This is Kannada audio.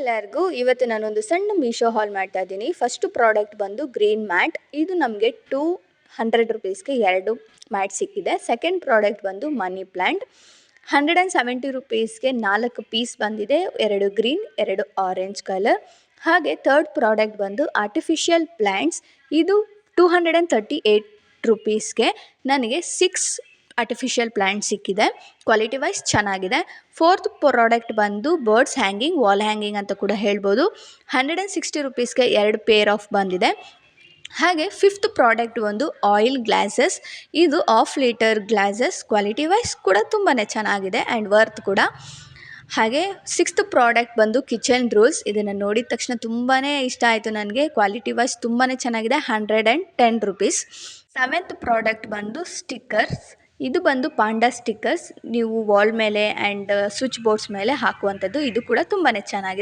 ಎಲ್ಲರಿಗೂ ಇವತ್ತು ನಾನೊಂದು ಸಣ್ಣ ಮೀಶೋ ಹಾಲ್ ಮಾಡ್ತಾ ಇದ್ದೀನಿ. ಫಸ್ಟ್ ಪ್ರಾಡಕ್ಟ್ ಬಂದು ಗ್ರೀನ್ ಮ್ಯಾಟ್. ಇದು ನಮಗೆ 200 ರುಪೀಸ್ಗೆ 2 ಮ್ಯಾಟ್ ಸಿಕ್ಕಿದೆ. ಸೆಕೆಂಡ್ ಪ್ರಾಡಕ್ಟ್ ಬಂದು ಮನಿ ಪ್ಲ್ಯಾಂಟ್. 170 ರುಪೀಸ್ಗೆ 4 ಪೀಸ್ ಬಂದಿದೆ, 2 ಗ್ರೀನ್ 2 ಆರೆಂಜ್ ಕಲರ್. ಹಾಗೆ ಥರ್ಡ್ ಪ್ರಾಡಕ್ಟ್ ಬಂದು ಆರ್ಟಿಫಿಷಿಯಲ್ ಪ್ಲ್ಯಾಂಟ್ಸ್. ಇದು 238 ರುಪೀಸ್ಗೆ ನನಗೆ 6 ಆರ್ಟಿಫಿಷಿಯಲ್ ಪ್ಲ್ಯಾಂಟ್ ಸಿಕ್ಕಿದೆ. ಕ್ವಾಲಿಟಿ ವೈಸ್ ಚೆನ್ನಾಗಿದೆ. ಫೋರ್ತ್ ಪ್ರಾಡಕ್ಟ್ ಬಂದು ಬರ್ಡ್ಸ್ ಹ್ಯಾಂಗಿಂಗ್, ವಾಲ್ ಹ್ಯಾಂಗಿಂಗ್ ಅಂತ ಕೂಡ ಹೇಳ್ಬೋದು. 160 ರುಪೀಸ್ಗೆ 2 ಪೇರ್ ಆಫ್ ಬಂದಿದೆ. ಹಾಗೆ ಫಿಫ್ತ್ ಪ್ರಾಡಕ್ಟ್ ಒಂದು ಆಯಿಲ್ ಗ್ಲಾಸಸ್. ಇದು half litre glasses. Quality wise ಕೂಡ ತುಂಬಾ ಚೆನ್ನಾಗಿದೆ ಆ್ಯಂಡ್ ವರ್ತ್ ಕೂಡ. ಹಾಗೆ ಸಿಕ್ಸ್ತ್ ಪ್ರಾಡಕ್ಟ್ ಬಂದು ಕಿಚನ್ ರೂಲ್ಸ್. ಇದನ್ನು ನೋಡಿದ ತಕ್ಷಣ ತುಂಬಾ ಇಷ್ಟ ಆಯಿತು ನನಗೆ. ಕ್ವಾಲಿಟಿ ವೈಸ್ ತುಂಬಾ ಚೆನ್ನಾಗಿದೆ. 110 ರುಪೀಸ್. ಸೆವೆಂತ್ ಪ್ರಾಡಕ್ಟ್ ಬಂದು ಸ್ಟಿಕ್ಕರ್ಸ್. ಇದು ಬಂದು ಪಾಂಡಾ ಸ್ಟಿಕ್ಕರ್ಸ್. ನೀವು ವಾಲ್ ಮೇಲೆ ಆ್ಯಂಡ್ ಸ್ವಿಚ್ ಬೋರ್ಡ್ಸ್ ಮೇಲೆ ಹಾಕುವಂಥದ್ದು. ಇದು ಕೂಡ ತುಂಬಾ ಚೆನ್ನಾಗಿದೆ.